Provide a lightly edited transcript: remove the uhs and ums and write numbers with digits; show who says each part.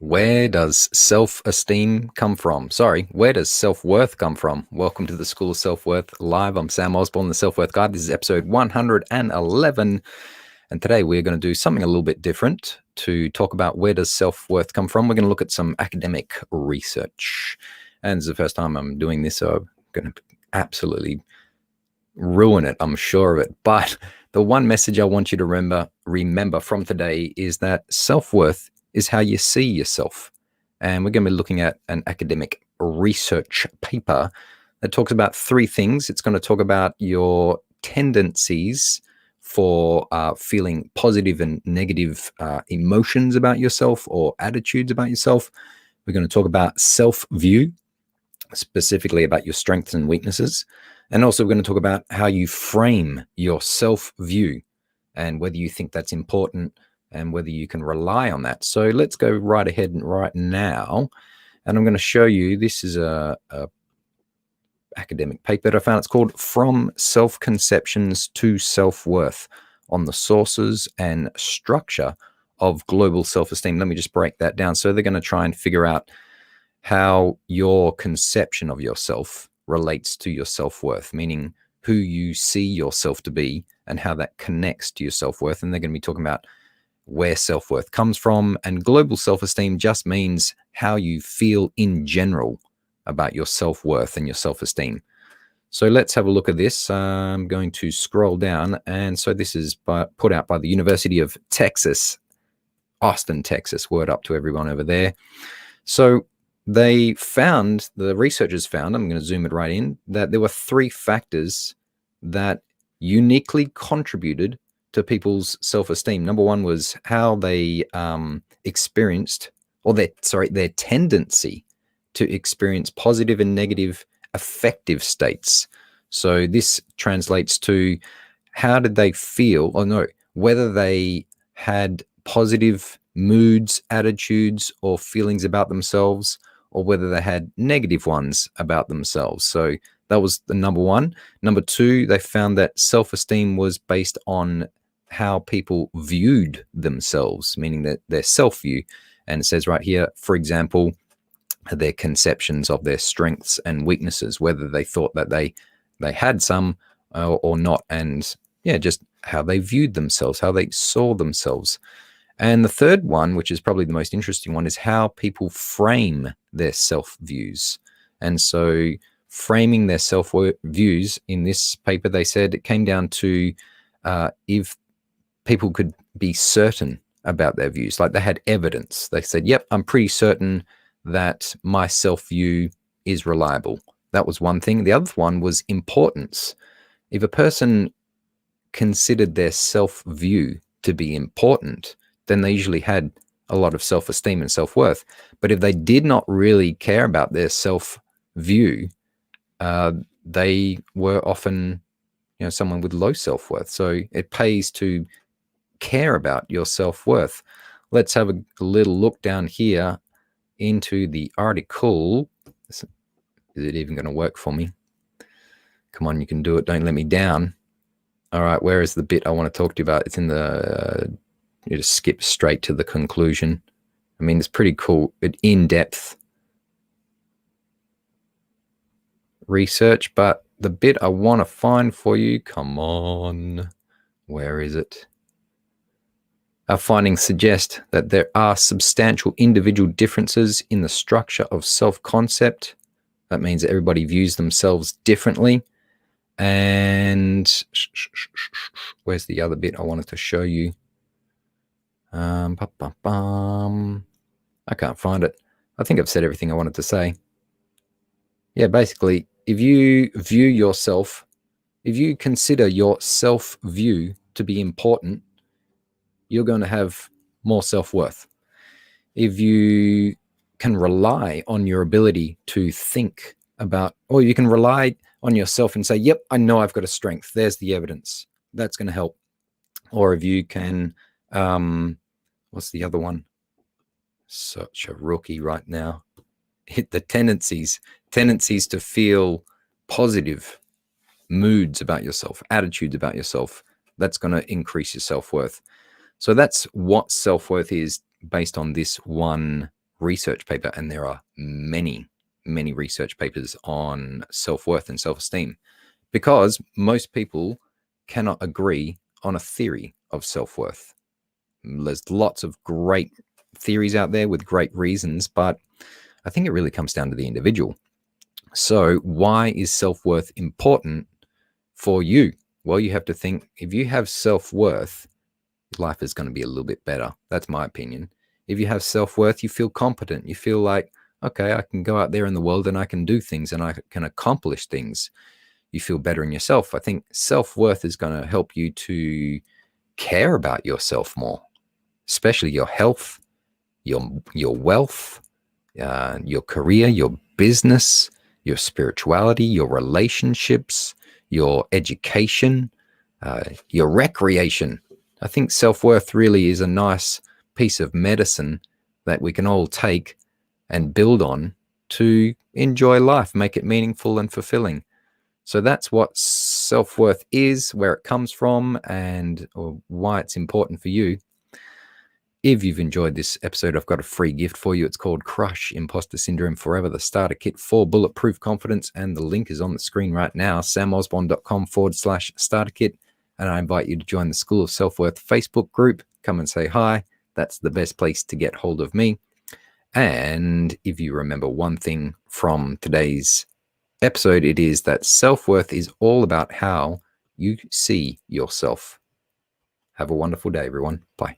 Speaker 1: Where does self-esteem come from? Sorry, where does self-worth come from? Welcome to the School of Self-Worth Live. I'm Sam Osborne, the Self-Worth Guide. This is episode 111. And today we're going to do something a little bit different to talk about where does self-worth come from. We're going to look at some academic research. And this is the first time I'm doing this, so I'm going to absolutely ruin it, I'm sure of it. But the one message I want you to remember from today is that self-worth is how you see yourself. And we're going to be looking at an academic research paper that talks about three things. It's going to talk about your tendencies for feeling positive and negative emotions about yourself or attitudes about yourself. We're going to talk about self-view, specifically about your strengths and weaknesses. And also we're going to talk about how you frame your self-view and whether you think that's important and whether you can rely on that. So let's go right ahead and right now. And I'm going to show you, this is a academic paper that I found. It's called From Self-Conceptions to Self-Worth on the Sources and Structure of Global Self-Esteem. Let me just break that down. So they're going to try and figure out how your conception of yourself relates to your self-worth, meaning who you see yourself to be and how that connects to your self-worth. And they're going to be talking about where self-worth comes from. And global self-esteem just means how you feel in general about your self-worth and your self-esteem. So let's have a look at this. I'm going to scroll down. And so this is put out by the University of Texas, Austin, Texas. Word up to everyone over there. So the researchers found, I'm going to zoom it right in, that there were three factors that uniquely contributed to people's self-esteem. Number one was how they experienced, or their tendency to experience positive and negative affective states. So this translates to how did they feel, whether they had positive moods, attitudes, or feelings about themselves, or whether they had negative ones about themselves. So that was the number one. Number two, they found that self-esteem was based on how people viewed themselves, meaning that their self-view. And it says right here, for example, their conceptions of their strengths and weaknesses, whether they thought that they had some or not. And yeah, just how they viewed themselves, how they saw themselves. And the third one, which is probably the most interesting one, is how people frame their self-views. And so framing their self-views in this paper, they said it came down to if people could be certain about their views, like they had evidence. They said, yep, I'm pretty certain that my self-view is reliable. That was one thing. The other one was importance. If a person considered their self-view to be important, then they usually had a lot of self-esteem and self-worth. But if they did not really care about their self-view, they were often, someone with low self-worth. So it pays to care about your self-worth. Let's have a little look down here into the article. Is it even going to work for me? Come on, you can do it. Don't let me down. All right, where is the bit I want to talk to you about? It's in the... you just skip straight to the conclusion. I mean, it's pretty cool, in-depth research, but the bit I want to find for you, come on, where is it? Our findings suggest that there are substantial individual differences in the structure of self-concept. That means that everybody views themselves differently. And where's the other bit I wanted to show you? I can't find it. I think I've said everything I wanted to say. Yeah, basically, if you consider your self-view to be important, you're going to have more self-worth. If you can rely on your ability to think about, or you can rely on yourself and say, yep, I know I've got a strength. There's the evidence. That's going to help. Or if you can, what's the other one? Such a rookie right now. Hit the tendencies to feel positive moods about yourself, attitudes about yourself. That's going to increase your self-worth. So that's what self-worth is based on this one research paper, and there are many, many research papers on self-worth and self-esteem, because most people cannot agree on a theory of self-worth. There's lots of great theories out there with great reasons, but I think it really comes down to the individual. So why is self-worth important for you? Well, you have to think, if you have self-worth, life is going to be a little bit better. That's my opinion. If you have self-worth, you feel competent. You feel like, okay, I can go out there in the world and I can do things and I can accomplish things. You feel better in yourself. I think self-worth is going to help you to care about yourself more, especially your health, your wealth, your career, your business, your spirituality, your relationships, your education, your recreation. I think self-worth really is a nice piece of medicine that we can all take and build on to enjoy life, make it meaningful and fulfilling. So that's what self-worth is, where it comes from, and why it's important for you. If you've enjoyed this episode, I've got a free gift for you. It's called Crush Imposter Syndrome Forever, the starter kit for bulletproof confidence. And the link is on the screen right now, samosborn.com/starter kit. And I invite you to join the School of Self-Worth Facebook group. Come and say hi. That's the best place to get hold of me. And if you remember one thing from today's episode, it is that self-worth is all about how you see yourself. Have a wonderful day, everyone. Bye.